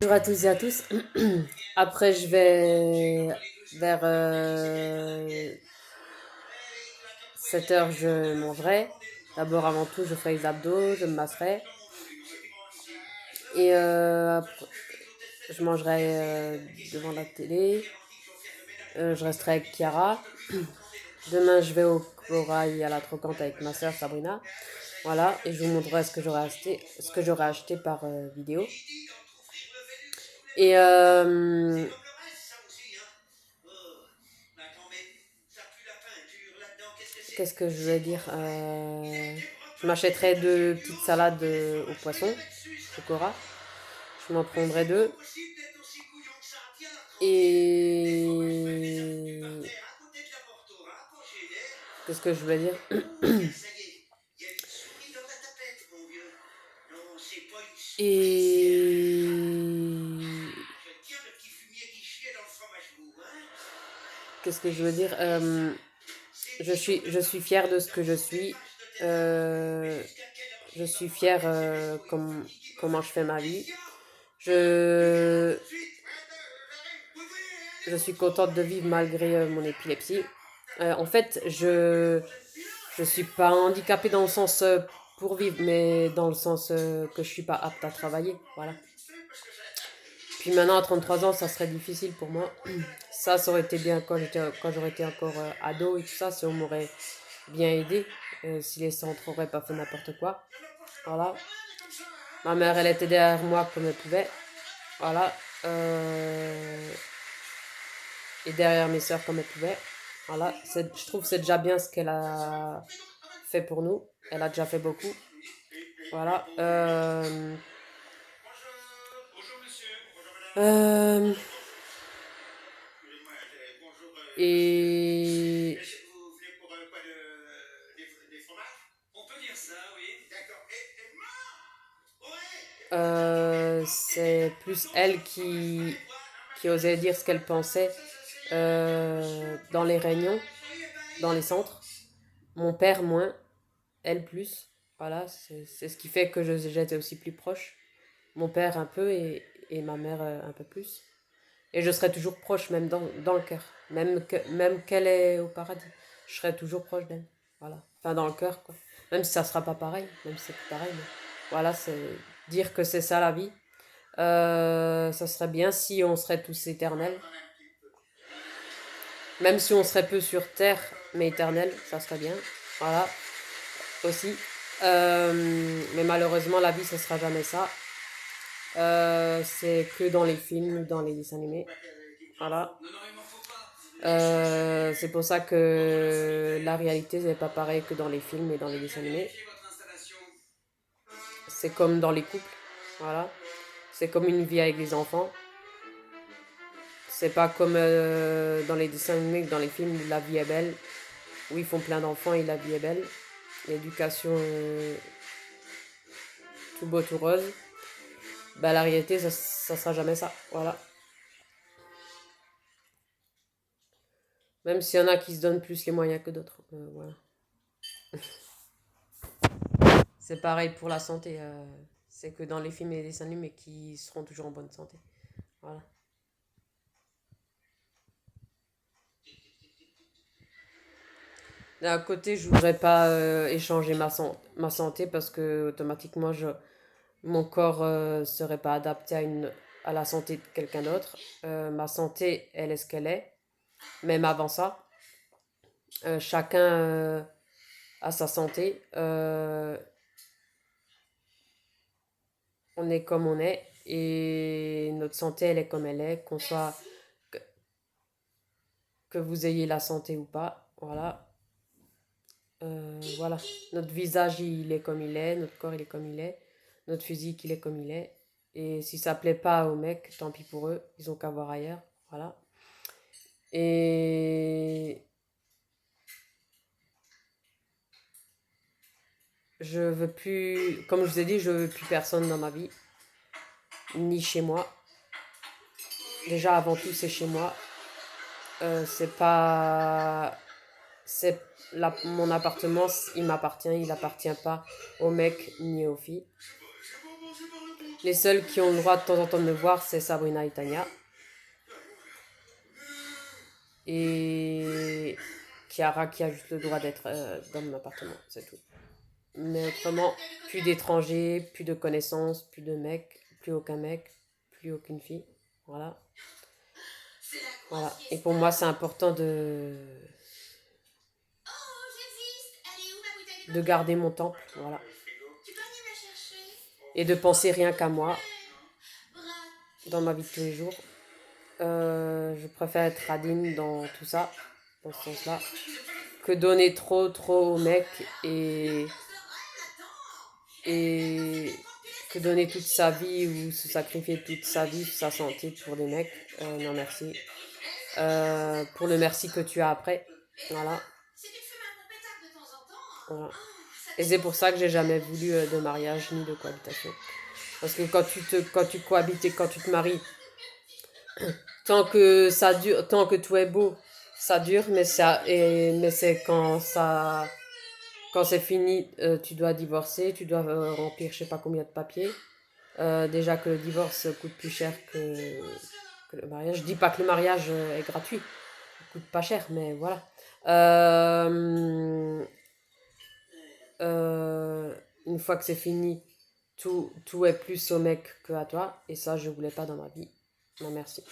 Bonjour à tous et à tous. Après, je vais vers 7 heures, je mangerai. D'abord, avant tout, je ferai les abdos, je me masserai. Et après, je mangerai devant la télé. Je resterai avec Chiara. Demain, je vais au corail à la trocante avec ma soeur Sabrina. Voilà, et je vous montrerai ce que j'aurai acheté par vidéo. Et qu'est-ce que je veux dire je m'achèterai deux petites salades au poisson, au Cora. Je m'en prendrai deux. Et qu'est-ce que je veux dire Et qu'est-ce que je veux dire je suis fière de ce que je suis. Euh, je suis fière comment je fais ma vie. Je, je suis contente de vivre malgré mon épilepsie. En fait, je suis pas handicapée dans le sens pour vivre, mais dans le sens que je suis pas apte à travailler. Voilà. Puis maintenant, à 33 ans, ça serait difficile pour moi. Ça aurait été bien quand j'aurais été encore ado et tout ça, si on m'aurait bien aidé, si les centres n'auraient pas fait n'importe quoi. Voilà. Ma mère, elle était derrière moi comme elle pouvait. Voilà. Et derrière mes soeurs comme elle pouvait. Voilà. Je trouve que c'est déjà bien ce qu'elle a fait pour nous. Elle a déjà fait beaucoup. Voilà. Euh, et c'est plus elle qui osait dire ce qu'elle pensait dans les réunions, dans les centres. Mon père moins, elle plus. Voilà, c'est ce qui fait que j'étais aussi plus proche. Mon père un peu et ma mère un peu plus. Et je serai toujours proche, même dans le cœur. Même qu'elle est au paradis. Je serai toujours proche d'elle. Voilà. Enfin, dans le cœur, quoi. Même si ça sera pas pareil. Même si c'est pas pareil. Mais voilà, c'est dire que c'est ça la vie. Ça serait bien si on serait tous éternels. Même si on serait peu sur terre, mais éternel, ça serait bien. Voilà, aussi. Mais malheureusement, la vie, ce sera jamais ça. C'est que dans les films ou dans les dessins animés. Voilà. C'est pour ça que la réalité n'est pas pareille que dans les films et dans les dessins animés. C'est comme dans les couples. Voilà. C'est comme une vie avec les enfants. C'est pas comme dans les dessins animés, dans les films où la vie est belle, où ils font plein d'enfants et la vie est belle. L'éducation tout beau, tout rose. Bah, la réalité, ça sera jamais ça. Voilà. Même s'il y en a qui se donnent plus les moyens que d'autres. Voilà. C'est pareil pour la santé. C'est que dans les films et les dessins animés qui seront toujours en bonne santé. Voilà. D'un côté, je voudrais pas échanger ma santé parce que automatiquement, mon corps serait pas adapté à la santé de quelqu'un d'autre. Ma santé, elle est ce qu'elle est. Même avant ça, chacun a sa santé. On est comme on est et notre santé, elle est comme elle est. Que, que vous ayez la santé ou pas. Voilà. Voilà. Notre visage, il est comme il est. Notre corps, il est comme il est. Notre physique, il est comme il est. Et si ça plaît pas aux mecs, tant pis pour eux. Ils ont qu'à voir ailleurs. Voilà. Et je veux plus, comme je vous ai dit, je veux plus personne dans ma vie, ni chez moi. Déjà, avant tout, c'est chez moi. C'est pas, c'est mon appartement, il m'appartient, il appartient pas aux mecs ni aux filles. Les seuls qui ont le droit de temps en temps de me voir, c'est Sabrina et Tania. Et Chiara qui a juste le droit d'être dans mon appartement, c'est tout. Mais autrement, plus d'étrangers, plus de connaissances, plus de mecs, plus aucun mec, plus aucune fille. Voilà. Voilà. Et pour moi, c'est important de garder mon temple. Voilà. Et de penser rien qu'à moi dans ma vie de tous les jours. Je préfère être radine dans tout ça, dans ce sens-là, que donner trop aux mecs et que donner toute sa vie ou se sacrifier toute sa vie, sa santé pour des mecs. Non merci. Pour le merci que tu as après. Voilà. Voilà. Et c'est pour ça que j'ai jamais voulu de mariage ni de cohabitation. Parce que quand tu cohabites et quand tu te maries, tant que ça dure, tant que tout est beau, ça dure, mais c'est quand c'est fini, tu dois divorcer, tu dois remplir je sais pas combien de papiers. Déjà que le divorce coûte plus cher que le mariage. Je dis pas que le mariage est gratuit, il coûte pas cher, mais voilà. Euh, une fois que c'est fini, tout est plus au mec que à toi, et ça je voulais pas dans ma vie. Non merci.